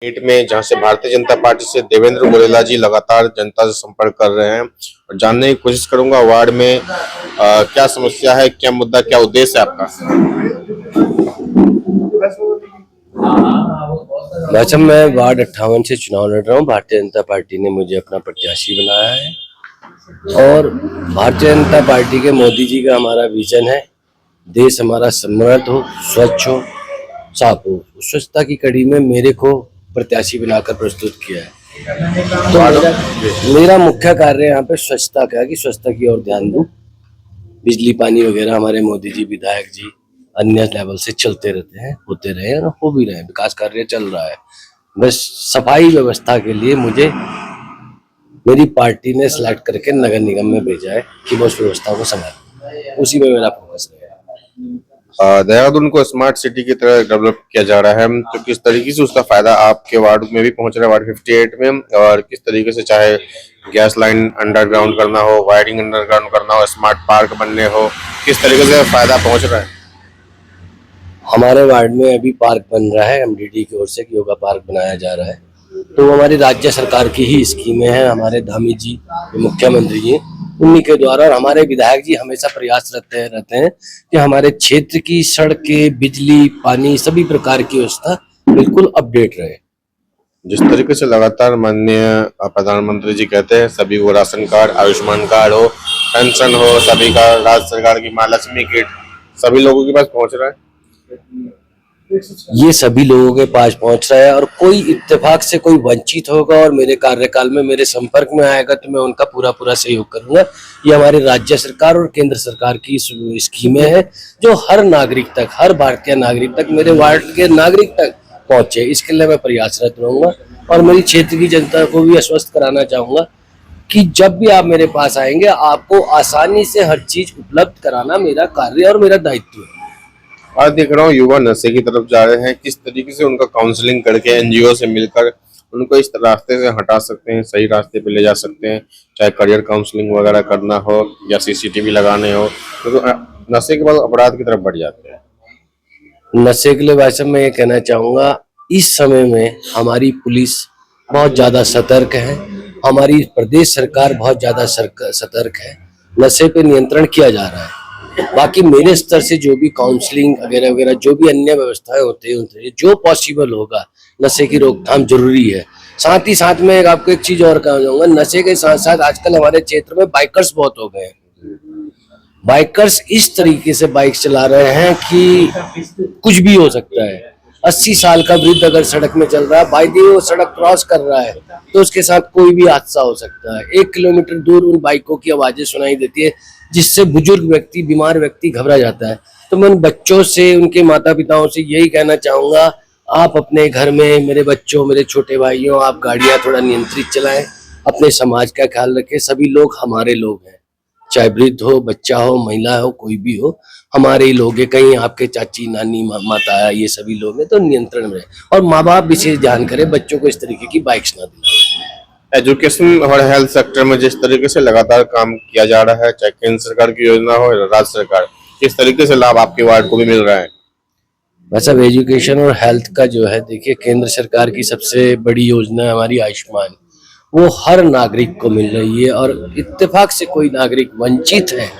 Seat में जहां से भारतीय जनता पार्टी से देवेंद्र मुरेला जी लगातार जनता से संपर्क कर रहे हैं और जानने की कोशिश करूंगा वार्ड में क्या समस्या है, क्या मुद्दा, क्या उद्देश्य है आपका। वैसे मैं वार्ड 58 से चुनाव लड़ रहा हूँ। भारतीय जनता पार्टी ने मुझे अपना प्रत्याशी बनाया है और भारतीय जनता पार्टी के मोदी जी का हमारा विजन है, देश हमारा समृद्ध हो, स्वच्छ हो, साफ हो। स्वच्छता की कड़ी में मेरे को प्रत्याशी बनाकर प्रस्तुत किया है। तो मेरा मुख्य कार्य यहाँ पे स्वच्छता का है कि स्वच्छता की ओर ध्यान दूं। बिजली पानी वगैरह हमारे मोदी जी, विधायक जी अन्य लेवल से चलते रहते हैं, होते रहे और हो भी रहे हैं, विकास कार्य चल रहा है। बस सफाई व्यवस्था के लिए मुझे मेरी पार्टी ने सिलेक्ट करके नगर निगम में भेजा है कि वो उस व्यवस्था को संभाले, उसी में मेरा फोकस रहेगा। देहरादून को स्मार्ट सिटी की तरह डेवलप किया जा रहा है, तो किस तरीके से उसका फायदा आपके वार्ड में भी पहुंच रहा है, वार्ड 58 में, और किस तरीके से, चाहे गैस लाइन अंडरग्राउंड करना हो, वायरिंग अंडरग्राउंड करना हो, स्मार्ट पार्क बनने हो, किस तरीके से फायदा पहुंच रहा है। हमारे वार्ड में अभी पार्क बन रहा है, एमडीडी की ओर से योगा पार्क बनाया जा रहा है। तो हमारी राज्य सरकार की ही स्कीमें हैं। हमारे धामी जी मुख्यमंत्री जी, उन्हीं के द्वारा, और हमारे विधायक जी हमेशा प्रयास रहते हैं कि हमारे क्षेत्र की सड़कें, बिजली, पानी, सभी प्रकार की व्यवस्था बिल्कुल अपडेट रहे। जिस तरीके से लगातार माननीय प्रधानमंत्री जी कहते हैं सभी को राशन कार्ड, आयुष्मान कार्ड हो, पेंशन हो, सभी का राज्य सरकार की महालक्ष्मी किट सभी लोगों के पास पहुंच रहा है। ये सभी लोगों के पास पहुंच रहा है और कोई इत्तेफाक से कोई वंचित होगा और मेरे कार्यकाल में मेरे संपर्क में आएगा तो मैं उनका पूरा सहयोग करूंगा। ये हमारी राज्य सरकार और केंद्र सरकार की स्कीमें हैं जो हर नागरिक तक, हर भारतीय नागरिक तक, मेरे वार्ड के नागरिक तक पहुंचे, इसके लिए मैं प्रयासरत रहूंगा। और मेरी क्षेत्र की जनता को भी आश्वस्त कराना चाहूंगा कि जब भी आप मेरे पास आएंगे आपको आसानी से हर चीज उपलब्ध कराना मेरा कार्य और मेरा दायित्व है। आज देख रहा हूँ युवा नशे की तरफ जा रहे हैं, किस तरीके से उनका काउंसलिंग करके एनजीओ से मिलकर उनको इस रास्ते से हटा सकते हैं, सही रास्ते पे ले जा सकते हैं, चाहे करियर काउंसलिंग वगैरह करना हो या सीसीटीवी लगाने हो, तो नशे के बाद अपराध की तरफ बढ़ जाते हैं। नशे के लिए वैसे मैं ये कहना चाहूंगा, इस समय में हमारी पुलिस बहुत ज्यादा सतर्क है, हमारी प्रदेश सरकार बहुत ज्यादा सतर्क है, नशे पे नियंत्रण किया जा रहा है। बाकी मेरे स्तर से जो भी काउंसलिंग वगैरह वगैरह जो भी अन्य व्यवस्थाएं होती हैं, जो पॉसिबल होगा, नशे की रोकथाम जरूरी है। साथ ही साथ में आपको एक चीज और कहना चाहूंगा, नशे के साथ साथ आजकल हमारे क्षेत्र में बाइकर्स बहुत हो गए हैं। बाइकर्स इस तरीके से बाइक चला रहे हैं कि कुछ भी हो सकता है। 80 साल का वृद्ध अगर सड़क में चल रहा है, बाई दी वो सड़क क्रॉस कर रहा है, तो उसके साथ कोई भी हादसा हो सकता है। 1 किलोमीटर दूर उन बाइकों की आवाजें सुनाई देती है जिससे बुजुर्ग व्यक्ति, बीमार व्यक्ति घबरा जाता है। तो मैं उन बच्चों से, उनके माता पिताओं से यही कहना चाहूंगा, आप अपने घर में, मेरे बच्चों, मेरे छोटे भाइयों, आप गाड़ियां थोड़ा नियंत्रित चलाएं, अपने समाज का ख्याल रखें। सभी लोग हमारे लोग हैं, चाहे वृद्ध हो, बच्चा हो, महिला हो, कोई भी हो, हमारे ही लोग हैं। कहीं आपके चाची, नानी, माता, ये सभी लोग हैं, तो नियंत्रण में। और माँ बाप विशेष ध्यान करें, बच्चों को इस तरीके की बाइक्स ना दिलाएं। एजुकेशन और हेल्थ सेक्टर में जिस तरीके से लगातार काम किया जा रहा है, चाहे केंद्र सरकार की योजना हो या राज्य सरकार, किस तरीके से लाभ आपके वार्ड को भी मिल रहा है। वैसे एजुकेशन और हेल्थ का जो है, देखिए केंद्र सरकार की सबसे बड़ी योजना है हमारी आयुष्मान, वो हर नागरिक को मिल रही है और इत्तेफाक से कोई नागरिक वंचित है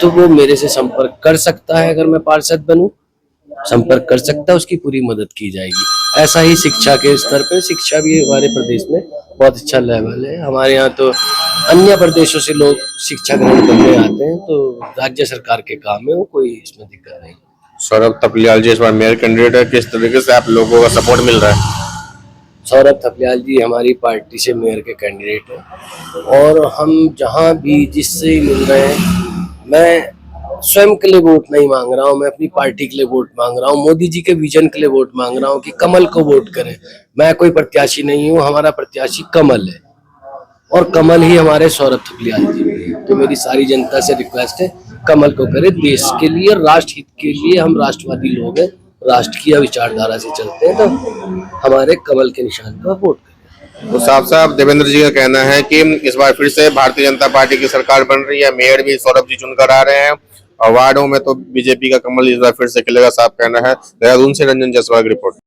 तो वो मेरे से संपर्क कर सकता है। अगर मैं पार्षद बनूं, संपर्क कर सकता है, उसकी पूरी मदद की जाएगी। ऐसा ही शिक्षा के स्तर पे, शिक्षा भी हमारे प्रदेश में बहुत अच्छा लेवल है। हमारे यहाँ तो अन्य प्रदेशों से लोग शिक्षा ग्रहण करने आते हैं, तो राज्य सरकार के काम है, वो कोई इसमें दिक्कत नहीं। सौरभ थपलियाल जी इस बार मेयर कैंडिडेट है, किस तरीके से आप लोगों का सपोर्ट मिल रहा है। सौरभ थपलियाल जी हमारी पार्टी से मेयर के कैंडिडेट हैं और हम जहां भी जिससे मिल रहे हैं, मैं स्वयं के लिए वोट नहीं मांग रहा हूं, मैं अपनी पार्टी के लिए वोट मांग रहा हूं, मोदी जी के विजन के लिए वोट मांग रहा हूं कि कमल को वोट करें। मैं कोई प्रत्याशी नहीं हूं, हमारा प्रत्याशी कमल है और कमल ही हमारे सौरभ थपलियाल जी हैं। तो मेरी सारी जनता से रिक्वेस्ट है, कमल को करे। देश के लिए, राष्ट्र हित के लिए, हम राष्ट्रवादी लोग हैं, राष्ट्र की विचारधारा से चलते हैं, तो हमारे कमल के निशान पर वोट करें। तो साफ साफ देवेंद्र जी का कहना है कि इस बार फिर से भारतीय जनता पार्टी की सरकार बन रही है, मेयर भी सौरभ जी चुनकर आ रहे हैं और वार्डों में तो बीजेपी का कमल इस बार फिर से खिलेगा, साफ कहना है। देहरादून से रंजन जायसवाल की रिपोर्ट।